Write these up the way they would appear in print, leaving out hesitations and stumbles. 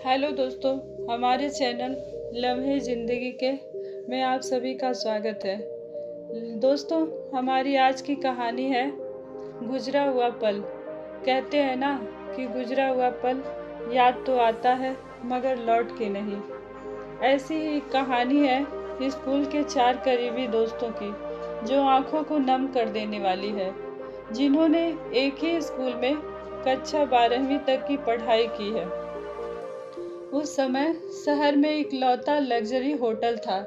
Hello दोस्तों, हमारे channel लम्हे ज़िंदगी के में आप सभी का स्वागत है। दोस्तों, हमारी आज की कहानी है गुजरा हुआ पल। कहते हैं ना कि गुजरा हुआ पल याद तो आता है मगर लौट के नहीं। ऐसी ही एक कहानी है स्कूल के 4 करीबी दोस्तों की, जो आंखों को नम कर देने वाली है, जिन्होंने एक ही स्कूल में कक्षा 12वीं तक की पढ़ाई की है। उस समय शहर में इकलौता लग्जरी होटल था।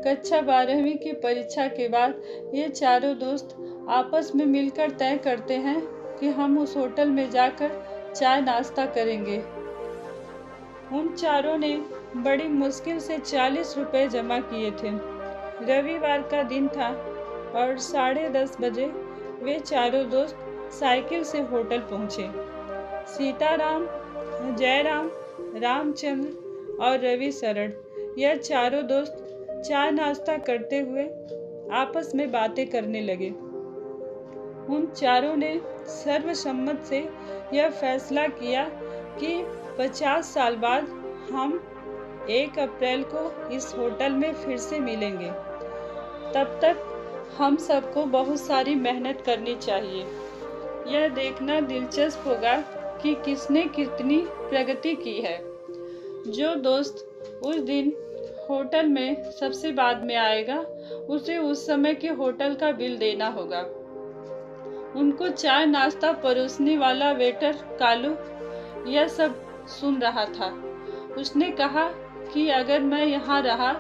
कक्षा 12वीं की परीक्षा के बाद ये चारों दोस्त आपस में मिलकर तय करते हैं कि हम उस होटल में जाकर चाय नाश्ता करेंगे। उन चारों ने बड़ी मुश्किल से 40 रुपए जमा किए थे। रविवार का दिन था और 10:30 बजे वे चारों दोस्त साइकिल से होटल पहुंचे। सीताराम, जयराम, रामचंद्र और रवि शरण, यह चारों दोस्त चाय नाश्ता करते हुए आपस में बातें करने लगे। उन चारों ने सर्वसम्मत से यह फैसला किया कि 50 साल बाद हम 1 अप्रैल को इस होटल में फिर से मिलेंगे। तब तक हम सबको बहुत सारी मेहनत करनी चाहिए। यह देखना दिलचस्प होगा कि किसने कितनी प्रगति की है। जो दोस्त उस दिन होटल में सबसे बाद में आएगा, उसे उस समय के होटल का बिल देना होगा। उनको चाय नाश्ता परोसने वाला वेटर कालू यह सब सुन रहा था। उसने कहा कि अगर मैं यहाँ रहा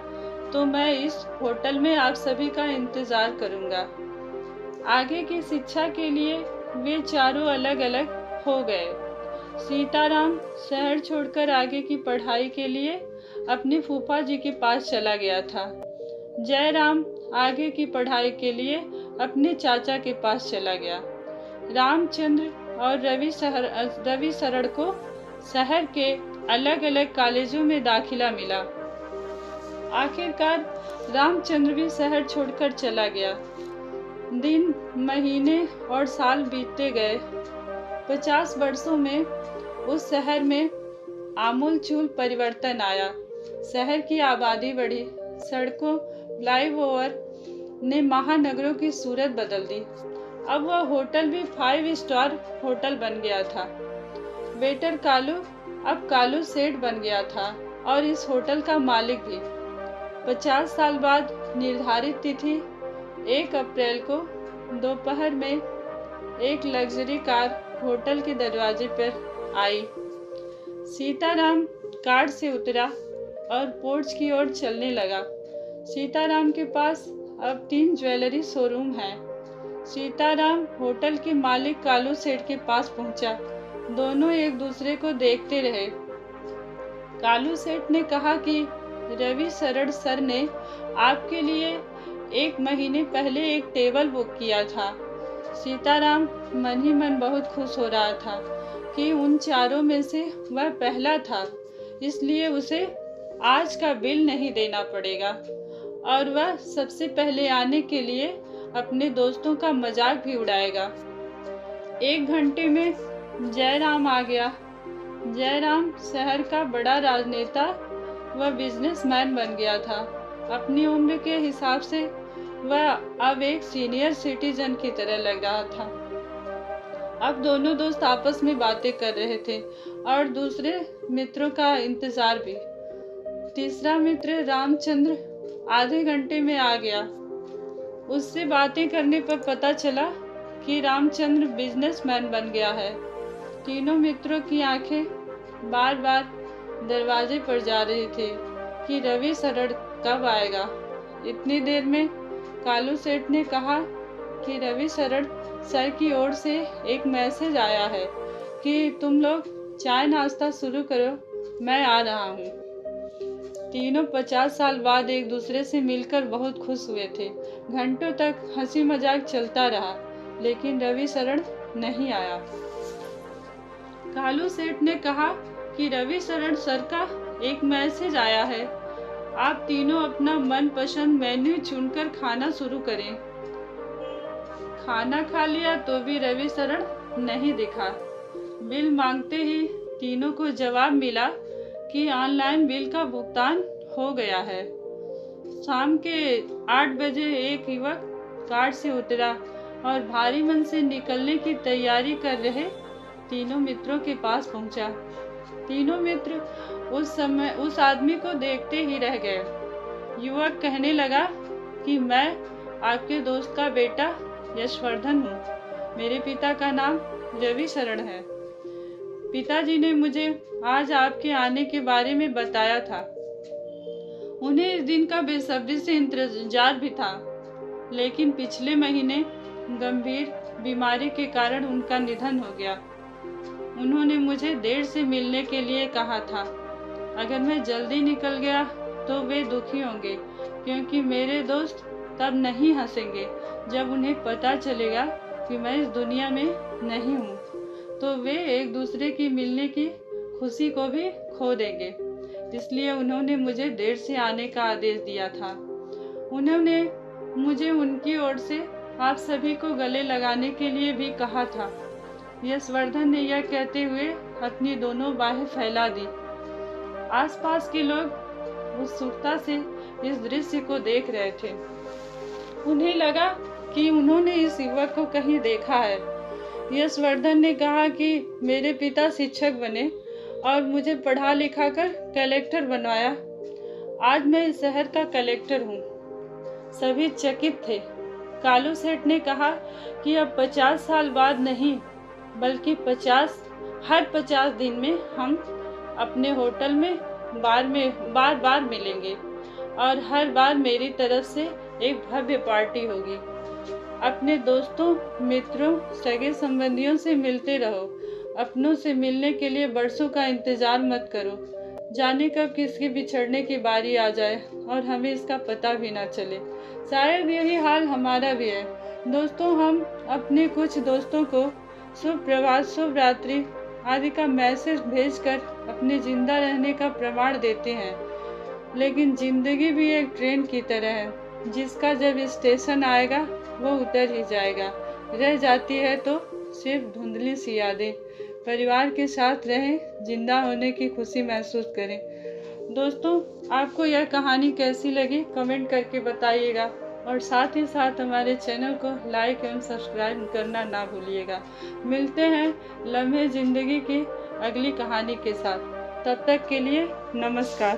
तो मैं इस होटल में आप सभी का इंतजार करूँगा। आगे की शिक्षा के लिए वे चारों अलग अलग हो गए। सीताराम शहर छोड़कर आगे की पढ़ाई के लिए अपने फूफा जी के पास चला गया था। जयराम आगे की पढ़ाई के लिए अपने चाचा के पास चला गया। रामचंद्र और रवि शरण को शहर के अलग अलग कॉलेजों में दाखिला मिला। आखिरकार रामचंद्र भी शहर छोड़कर चला गया। दिन, महीने और साल बीतते गए। 50 वर्षों में उस शहर में आमूलचूल परिवर्तन आया। शहर की आबादी बढ़ी। सड़कों, फ्लाईओवर ने महानगरों की सूरत बदल दी। अब वह होटल भी 5 स्टार होटल बन गया था। वेटर कालू अब कालू सेठ बन गया था और इस होटल का मालिक भी। 50 साल बाद निर्धारित तिथि 1 अप्रैल को दोपहर में एक लग्जरी कार होटल के दरवाजे पर आई। सीताराम कार से उतरा और पोर्च की ओर चलने लगा। सीताराम के पास अब 3 ज्वेलरी शोरूम हैं। सीताराम होटल के मालिक कालू सेठ के पास पहुंचा। दोनों एक दूसरे को देखते रहे। कालू सेठ ने कहा कि रवि शरण सर ने आपके लिए 1 महीने पहले एक टेबल बुक किया था। सीताराम मन ही मन बहुत खुश हो रहा था कि उन चारों में से वह पहला था, इसलिए उसे आज का बिल नहीं देना पड़ेगा और वह सबसे पहले आने के लिए अपने दोस्तों का मजाक भी उड़ाएगा। 1 घंटे में जयराम आ गया। जयराम शहर का बड़ा राजनेता व बिजनेसमैन बन गया था। अपनी उम्र के हिसाब से वह अब एक सीनियर सिटीजन की तरह लग रहा था। अब दोनों दोस्त आपस में बातें कर रहे थे और दूसरे मित्रों का इंतजार भी। तीसरा मित्र रामचंद्र आधे घंटे में आ गया। उससे बातें करने पर पता चला कि रामचंद्र बिजनेसमैन बन गया है। तीनों मित्रों की आंखें बार बार दरवाजे पर जा रही थी कि रवि शरण कब आएगा। इतनी देर में कालू सेठ ने कहा कि रवि शरण सर की ओर से एक मैसेज आया है कि तुम लोग चाय नाश्ता शुरू करो, मैं आ रहा हूँ। तीनों 50 साल बाद एक दूसरे से मिलकर बहुत खुश हुए थे। घंटों तक हंसी मजाक चलता रहा, लेकिन रवि शरण नहीं आया। कालू सेठ ने कहा कि रवि शरण सर का एक मैसेज आया है, आप तीनों अपना मनपसंद मेन्यू चुनकर खाना शुरू करें। खाना खा लिया तो भी रवि शरण नहीं दिखा। बिल मांगते ही तीनों को जवाब मिला कि ऑनलाइन बिल का भुगतान हो गया है। शाम के 8 बजे एक युवक कार से उतरा और भारी मन से निकलने की तैयारी कर रहे तीनों मित्रों के पास पहुंचा। तीनों मित्र उस समय उस आदमी को देखते ही रह गए। युवक कहने लगा कि मैं आपके दोस्त का बेटा यशवर्धन हूँ। मेरे पिता का नाम रवि शरण है। पिताजी ने मुझे आज आपके आने के बारे में बताया था। उन्हें इस दिन का बेसब्री से इंतजार भी था, लेकिन पिछले महीने गंभीर बीमारी के कारण उनका निधन हो गया। उन्होंने मुझे देर से मिलने के लिए कहा था। अगर मैं जल्दी निकल गया तो वे दुखी होंगे, क्योंकि मेरे दोस्त तब नहीं हंसेंगे जब उन्हें पता चलेगा कि मैं इस दुनिया में नहीं हूँ। तो वे एक दूसरे की मिलने की खुशी को भी खो देंगे। इसलिए उन्होंने मुझे देर से आने का आदेश दिया था। उन्होंने मुझे उनकी ओर से आप सभी को गले लगाने के लिए भी कहा था। यशवर्धन ने यह कहते हुए अपनी दोनों बाहें फैला दी। आसपास के लोग उत्सुकता से इस दृश्य को देख रहे थे। उन्हें लगा कि उन्होंने इस युवक को कहीं देखा है। यशवर्धन ने कहा कि मेरे पिता शिक्षक बने और मुझे पढ़ा लिखा कर कलेक्टर बनवाया। आज मैं इस शहर का कलेक्टर हूँ। सभी चकित थे। कालू सेठ ने कहा कि अब 50 साल बाद नहीं, बल्कि हर 50 दिन में हम अपने होटल में बार बार मिलेंगे और हर बार मेरी तरफ से एक भव्य पार्टी होगी। अपने दोस्तों, मित्रों, सगे संबंधियों से मिलते रहो। अपनों से मिलने के लिए बरसों का इंतजार मत करो। जाने कब किसके बिछड़ने की बारी आ जाए और हमें इसका पता भी ना चले। शायद यही हाल हमारा भी है। दोस्तों, हम अपने कुछ दोस्तों को शुभ प्रभात, शुभ रात्रि आदि का मैसेज भेजकर अपने जिंदा रहने का प्रमाण देते हैं। लेकिन जिंदगी भी एक ट्रेन की तरह है, जिसका जब स्टेशन आएगा वो उतर ही जाएगा। रह जाती है तो सिर्फ धुंधली सी यादें। परिवार के साथ रहें, जिंदा होने की खुशी महसूस करें। दोस्तों, आपको यह कहानी कैसी लगी कमेंट करके बताइएगा और साथ ही साथ हमारे चैनल को लाइक एवं सब्सक्राइब करना ना भूलिएगा। मिलते हैं लम्हे ज़िंदगी की अगली कहानी के साथ। तब तक के लिए नमस्कार।